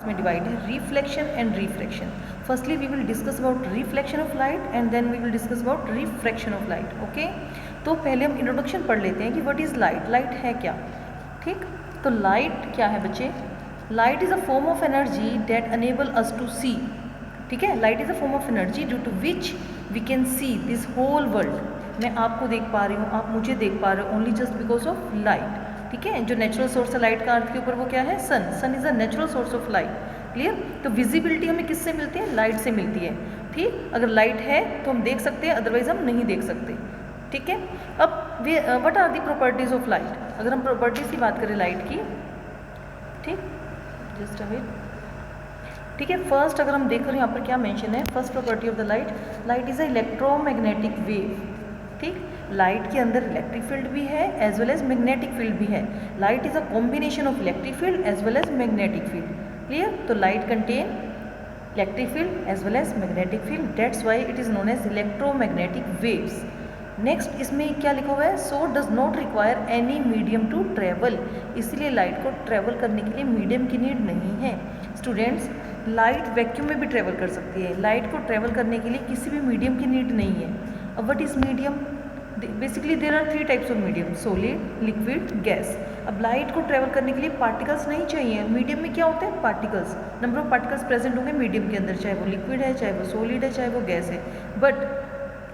में डिवाइड है reflection and refraction. Firstly we will discuss about reflection of light and then we will discuss about refraction of light. Okay, तो पहले हम introduction पढ़ लेते हैं कि व्हाट इज़ लाइट, लाइट है क्या। ठीक, तो लाइट क्या है बच्चे? Light is a form of energy that enable us to see. ठीक है, light is a form of energy due to which we can see this whole world. मैं आपको देख पा रही हूँ, आप मुझे देख पा रहे हो, only just because of light. ठीक है, जो नेचुरल सोर्स है लाइट का अर्थ के ऊपर वो क्या है? Sun. Sun is a natural source of light. Clear? तो विजिबिलिटी हमें किससे मिलती है? लाइट से मिलती है। ठीक, अगर लाइट है तो हम देख सकते हैं, अदरवाइज हम नहीं देख सकते। ठीक है, अब what are the properties of light? अगर हम प्रॉपर्टीज की बात करें लाइट की, ठीक, जस्ट अ वेट। ठीक है, फर्स्ट अगर हम देख रहे हैं यहाँ पर क्या मेंशन है, first property of the light, light is a electromagnetic wave. ठीक, लाइट के अंदर इलेक्ट्रिक फील्ड भी है as well as magnetic field भी है। Light is a combination of electric field as well as magnetic field. Clear? तो light contain electric field as well as magnetic field, that's why it is known as electromagnetic waves. Next इसमें क्या लिखा हुआ है? So does not require any medium to travel. इसलिए light को travel करने के लिए मीडियम की नीड नहीं है। स्टूडेंट्स, लाइट वैक्यूम में भी ट्रेवल कर सकती है। लाइट को ट्रेवल करने के लिए किसी भी मीडियम की नीड नहीं है। अब what is medium? Basically there are 3 types of medium, solid, liquid, gas. अब लाइट को ट्रेवल करने के लिए पार्टिकल्स नहीं चाहिए। मीडियम में क्या होते हैं? Particles. Number of particles present होंगे मीडियम के अंदर, चाहे वो लिक्विड है, चाहे वो सॉलिड है, चाहे वो गैस है। But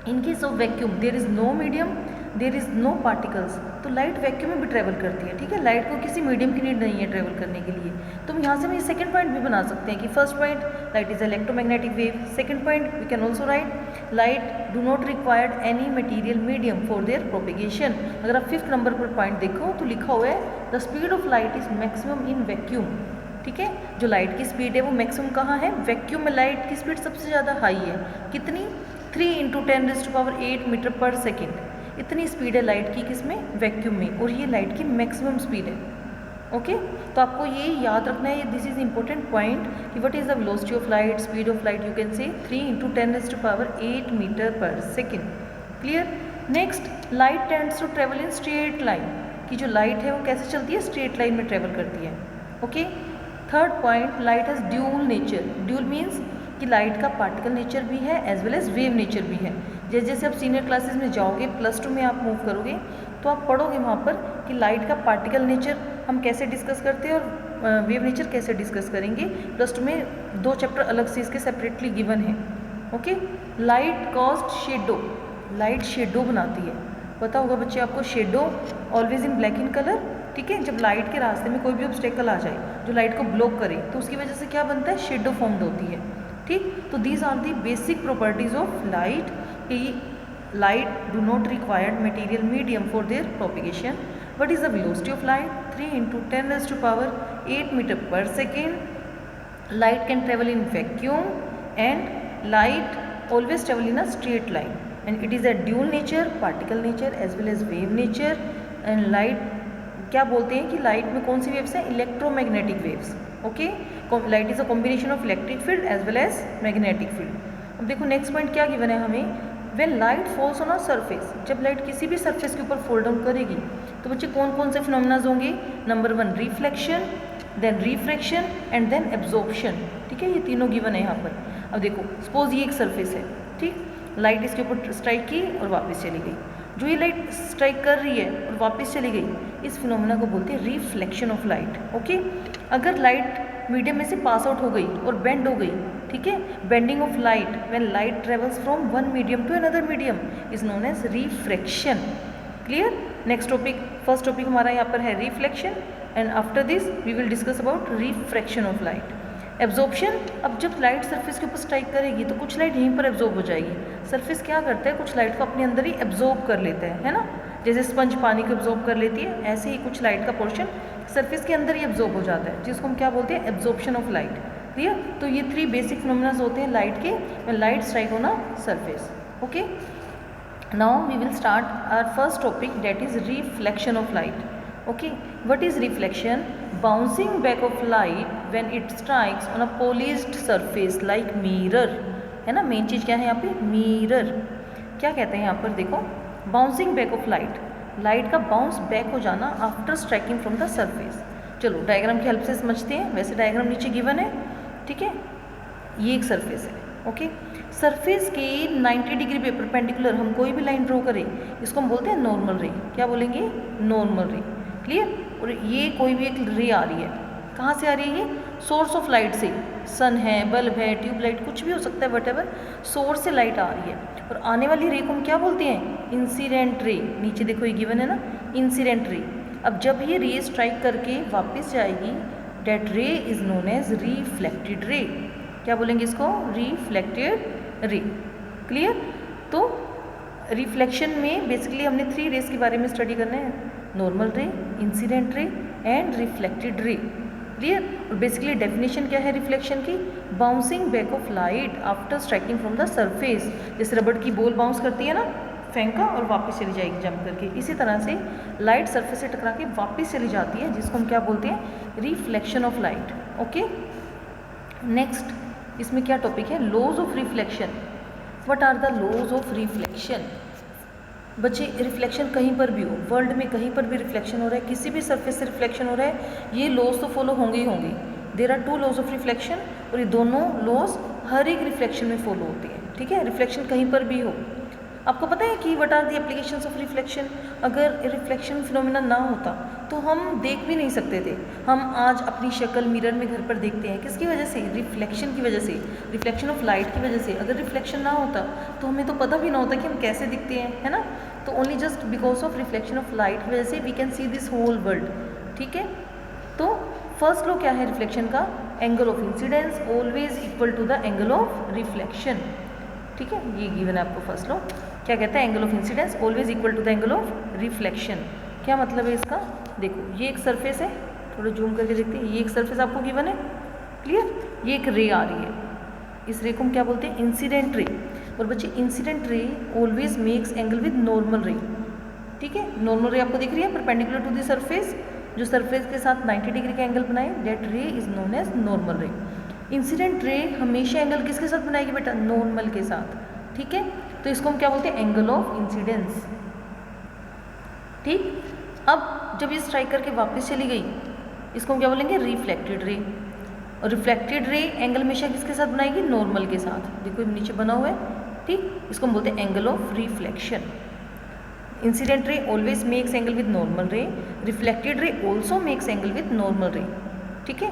in case of vacuum there is no medium, there is no particles, तो लाइट वैक्यूम में भी ट्रेवल करती है। ठीक है, लाइट को किसी मीडियम की नीड नहीं है ट्रेवल करने के लिए। तो हम यहाँ से हम सेकंड पॉइंट भी बना सकते हैं कि first point light is electromagnetic wave, second point we can also write light do not required any material medium for their propagation. अगर आप फिफ्थ नंबर पर पॉइंट देखो तो लिखा हुआ है the speed of light is maximum in vacuum. ठीक है, जो लाइट की स्पीड है वो मैक्सिमम कहाँ है? वैक्यूम में लाइट की स्पीड सबसे ज़्यादा हाई है। कितनी? 3 × 10⁸ (8 मीटर पर सेकेंड। इतनी स्पीड है लाइट की, किसमें? वैक्यूम में, और ये लाइट की मैक्सिमम स्पीड है। ओके, तो आपको ये याद रखना है, दिस इज इंपॉर्टेंट पॉइंट कि what is the velocity of light, speed of light, you can say 3 × 10⁸ (8 metre per second. Clear? Next, light tends to travel in straight line, कि जो लाइट है वो कैसे चलती है? स्ट्रेट लाइन में travel करती है। Okay, third point, light has dual nature. Dual means कि लाइट का पार्टिकल नेचर भी है as well as wave nature भी है। जैसे जैसे आप सीनियर क्लासेस में जाओगे, प्लस 2 में आप मूव करोगे, तो आप पढ़ोगे वहाँ पर कि लाइट का पार्टिकल नेचर हम कैसे डिस्कस करते हैं और वेव नेचर कैसे डिस्कस करेंगे। प्लस 2 में 2 चैप्टर अलग से इसके सेपरेटली गिवन है। Okay, light caused shadow, light shadow बनाती है। पता होगा बच्चे आपको, shadow always in black in colour. ठीक है, जब लाइट के रास्ते में कोई भी ऑब्स्टेकल आ जाए जो लाइट को ब्लॉक करे, तो उसकी वजह से क्या बनता है? शेडो फॉर्म्ड होती है। ठीक, तो these are the basic properties of light, कि light do not required material medium for their propagation. What is the velocity of light? 3 × 10⁸ (8 metre per second. Light can travel in vacuum and light always travel in a straight line and it is a dual nature, particle nature as well as wave nature. And light क्या बोलते हैं कि light में कौन सी waves हैं? Electromagnetic waves. Okay, light is a combination of electric field as well as magnetic field. अब देखो next point क्या गिवन है हमें, when light falls on a surface, जब लाइट किसी भी सरफेस के ऊपर फॉल डाउन करेगी तो बच्चे कौन कौन से फिनोमेनाज होंगे? Number 1 reflection, then refraction and then absorption. ठीक है, ये तीनों गिवन है यहाँ पर। अब देखो सपोज ये एक सरफेस है, ठीक, लाइट इसके ऊपर स्ट्राइक की और वापस चली गई। जो ये लाइट स्ट्राइक कर रही है और वापस चली गई, इस फिनोमेना को बोलते हैं रिफ्लेक्शन ऑफ लाइट। ओके, अगर लाइट मीडियम में से पास आउट हो गई और बेंड हो गई, ठीक है, bending of light when light travels from one medium to another medium is known as refraction. Clear? Next topic, first topic हमारा यहाँ पर है reflection and after this we will discuss about refraction of light. Absorption, अब जब light surface के ऊपर strike करेगी तो कुछ लाइट यहीं पर एब्जॉर्ब हो जाएगी। सरफेस क्या करता है? कुछ लाइट को अपने अंदर ही एब्जॉर्ब कर लेता है ना, जैसे स्पंज पानी को एब्जॉर्ब कर लेती है, ऐसे ही कुछ लाइट का पोर्शन सरफेस के अंदर ही एब्जॉर्ब हो जाता है, जिसको हम क्या बोलते हैं? Absorption of light. क्लियर? तो ये 3 बेसिक फिनोमेनास होते हैं लाइट के, when light strike on a surface. Okay, now we will start our first topic, that is reflection of light. Okay, what is reflection? Bouncing back of light when it strikes on a polished surface like mirror, है ना। Main चीज़ क्या है यहाँ पे? Mirror. क्या कहते हैं यहाँ पर? देखो, bouncing back of light, light का बाउंस बैक हो जाना after striking from the surface. चलो डायग्राम की हेल्प से समझते हैं। वैसे डायग्राम नीचे गिवन है, ठीक है। ये एक सरफेस है, ओके। सरफेस के 90 डिग्री पे परपेंडिकुलर हम कोई भी लाइन ड्रॉ करें, इसको हम बोलते हैं नॉर्मल रे। क्या बोलेंगे? नॉर्मल रे, क्लियर। और ये कोई भी एक रे आ रही है, कहाँ से आ रही है? ये सोर्स ऑफ लाइट से, सन है, बल्ब है, ट्यूबलाइट, कुछ भी हो सकता है, वटेवर सोर्स से लाइट आ रही है। और आने वाली रे को हम क्या बोलते हैं? Incident ray. नीचे देखो ये गिवन है ना, इंसिडेंट रे। अब जब ये रे स्ट्राइक करके वापस जाएगी, डेट रे is known as reflected ray. क्या बोलेंगे इसको? Reflected ray, clear. तो रिफ्लेक्शन में बेसिकली हमने 3 रेस के बारे में स्टडी करना है, नॉर्मल रे, इंसिडेंट रे एंड रिफ्लेक्टेड रे, क्लियर। और बेसिकली डेफिनेशन क्या है रिफ्लेक्शन की? Bouncing back of light after striking from the surface. जैसे रबड़ की बॉल बाउंस करती है ना, फेंका और वापस चली जाएगी जंप करके, इसी तरह से लाइट सरफेस से टकरा के वापस चली जाती है, जिसको हम क्या बोलते हैं? Reflection of light, okay. Next इसमें क्या टॉपिक है? Laws of reflection. What are the laws of reflection? बच्चे रिफ्लेक्शन कहीं पर भी हो, वर्ल्ड में कहीं पर भी रिफ्लेक्शन हो रहा है, किसी भी सरफेस से रिफ्लेक्शन हो रहा है, ये लॉज तो फॉलो होंगे ही होंगे। There are 2 laws of reflection, और ये दोनों लॉज हर एक रिफ्लेक्शन में फॉलो होती हैं, ठीक है। रिफ्लेक्शन कहीं पर भी हो। आपको पता है कि what are the applications of reflection? अगर रिफ्लेक्शन फिनोमेना ना होता तो हम देख भी नहीं सकते थे। हम आज अपनी शक्ल मिरर में घर पर देखते हैं, किसकी वजह से? रिफ्लेक्शन की वजह से, रिफ्लेक्शन ऑफ लाइट की वजह से। अगर रिफ्लेक्शन ना होता तो हमें तो पता भी ना होता कि हम कैसे दिखते हैं, है ना। तो only just because of reflection of light की वजह से we can see this whole world, ठीक है। तो फर्स्ट लॉ क्या है रिफ्लेक्शन का? Angle of incidence always equal to the angle of reflection, ठीक है। ये गिवन है आपको फर्स्ट लॉ। क्या कहता है? Angle of incidence always equal to the angle of reflection. क्या मतलब है इसका? देखो ये एक सरफेस है, थोड़ा जूम करके देखते हैं। ये एक सरफेस आपको गिवन है, क्लियर। ये एक रे आ रही है, इस रे को हम क्या बोलते हैं? Incident ray. और बच्चे incident ray always makes angle with normal ray, ठीक है। नॉर्मल रे आपको दिख रही है परपेंडिकुलर टू द सरफेस, जो सरफेस के साथ 90 डिग्री का एंगल बनाए, दैट रे इज नोन एज नॉर्मल रे। इंसिडेंट रे हमेशा एंगल किसके साथ बनाएगी बेटा? नॉर्मल के साथ, ठीक है। तो इसको हम क्या बोलते हैं? एंगल ऑफ इंसिडेंस, ठीक। अब जब ये स्ट्राइक करके वापस चली गई, इसको हम क्या बोलेंगे? Reflected ray. और रिफ्लेक्टेड रे एंगल हमेशा किसके साथ बनाएगी? नॉर्मल के साथ। देखो नीचे बना हुआ है, ठीक। इसको हम बोलते हैं angle of reflection. Incident ray always makes angle with normal ray, reflected ray also makes angle with normal ray, ठीक है।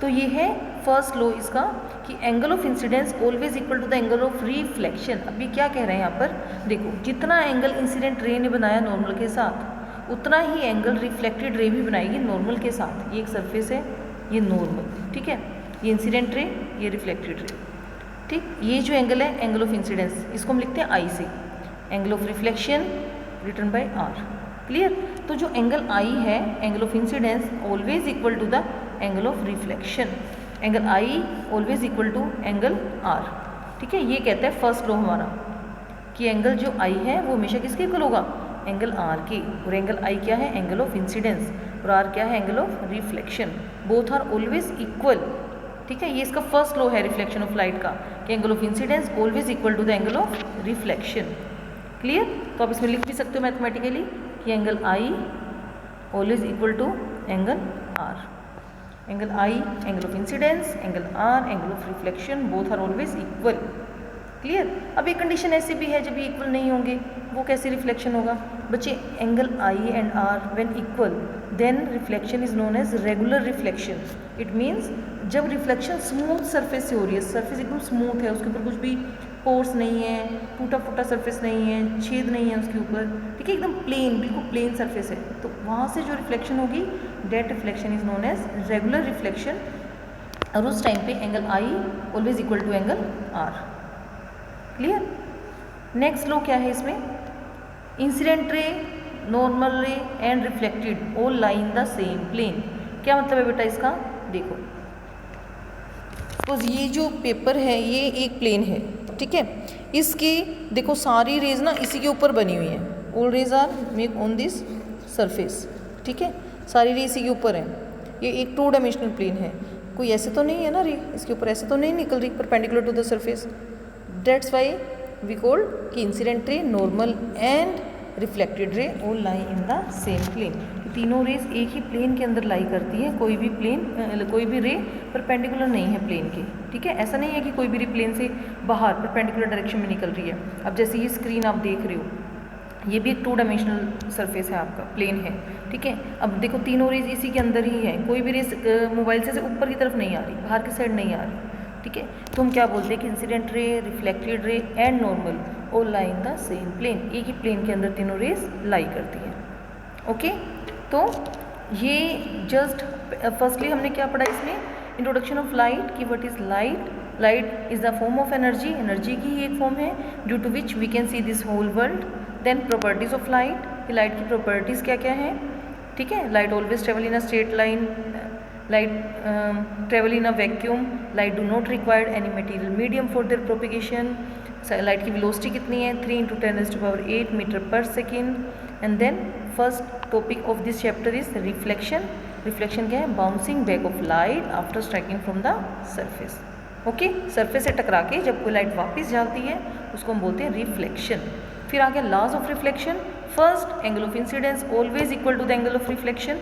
तो ये है फर्स्ट लॉ इसका कि angle of incidence always equal to the angle of reflection. अभी क्या कह रहे हैं यहाँ पर? देखो जितना एंगल इंसिडेंट रे ने बनाया नॉर्मल के साथ, उतना ही एंगल रिफ्लेक्टेड रे भी बनाएगी नॉर्मल के साथ। ये एक सरफेस है, ये नॉर्मल, ठीक है। ये इंसिडेंट रे, ये रिफ्लेक्टेड रे, ठीक। ये जो एंगल है एंगल ऑफ इंसिडेंस, इसको हम लिखते हैं आई से। Angle of reflection written by r, clear. तो जो एंगल आई है, angle of incidence always equal to the angle of reflection. Angle i always equal to angle r, ठीक है। ये कहता है फर्स्ट लॉ हमारा कि एंगल जो आई है वो हमेशा किसके इक्वल होगा? एंगल आर के। और एंगल आई क्या है? Angle of incidence. और आर क्या है? Angle of reflection. Both are always equal, ठीक है। ये इसका फर्स्ट लॉ है रिफ्लेक्शन ऑफ लाइट का कि angle of incidence always equal to the angle of reflection, clear. तो आप इसमें लिख भी सकते हो मैथमेटिकली कि angle i always equal to angle r. Angle i angle of incidence, angle r angle of reflection, both are always equal, clear. अब एक कंडीशन ऐसी भी है जब ये इक्वल नहीं होंगे, वो कैसे रिफ्लेक्शन होगा? बच्चे angle i and r when equal then reflection is known as regular reflection. It means जब रिफ्लेक्शन स्मूथ सरफेस से हो रही है, सरफेस एकदम स्मूथ है, उसके ऊपर कुछ भी पोर्स नहीं है, टूटा फूटा सरफेस नहीं है, छेद नहीं है उसके ऊपर, ठीक है, एकदम प्लेन, बिल्कुल प्लेन सरफेस है, तो वहाँ से जो रिफ्लेक्शन होगी that reflection is known as regular reflection. और उस टाइम पे angle i always equal to angle r, clear. Next law क्या है इसमें? Incident ray, normal ray and reflected all lie in the same plane. क्या मतलब है बेटा इसका? देखो सपोज ये जो पेपर है ये एक प्लेन है, ठीक है। इसकी देखो सारी रेज ना इसी के ऊपर बनी हुई हैं, all rays are make on this surface, ठीक है। सारी रे इसी के ऊपर है, ये एक 2 डायमेंशनल प्लेन है, कोई ऐसे तो नहीं है ना रे इसके ऊपर, ऐसे तो नहीं निकल रही perpendicular to the surface. That's why we called कि incident ray, normal and reflected ray all lie in the same plane, क्योंकि तीनों रेज एक ही प्लेन के अंदर लाई करती है, कोई भी रे परपेंडिकुलर नहीं है प्लेन के, ठीक है। ऐसा नहीं है कि कोई भी रे प्लेन से बाहर परपेंडिकुलर डायरेक्शन में निकल रही है। अब जैसे ये स्क्रीन आप देख रहे हो, ये भी एक 2 डायमेंशनल सरफेस है, आपका प्लेन है, ठीक है। अब देखो तीनों रेज इसी के अंदर ही है, कोई भी रेज मोबाइल से ऊपर की तरफ नहीं आ रही, बाहर की साइड नहीं आ रही, ठीक है। तो हम क्या बोलते हैं कि incident ray, reflected ray and normal all lie in the same plane, एक ही प्लेन के अंदर तीनों रेज लाई करती है, ओके। तो ये जस्ट फर्स्टली हमने क्या पढ़ा इसमें, इंट्रोडक्शन ऑफ लाइट, कि what is light. Light is the form of energy, energy की ही एक फॉर्म है, due to which we can see this whole world. Then properties of light, कि लाइट की प्रॉपर्टीज क्या क्या हैं, ठीक है। Light always travel in a straight line, light travel in a vacuum, light do not required any material medium for their propagation. Light की velocity कितनी है, 3 × 10⁸ metre per second. And then first topic of this chapter is reflection. Reflection क्या है, bouncing back of light after striking from the surface, okay. Surface से टकरा के जब कोई लाइट वापस जाती है उसको हम बोलते हैं रिफ्लेक्शन। फिर आ गया laws of reflection. First, angle of incidence always equal to the angle of reflection.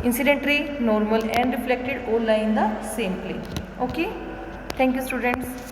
Incident ray, normal and reflected all lie in the same plane, okay. Thank you students.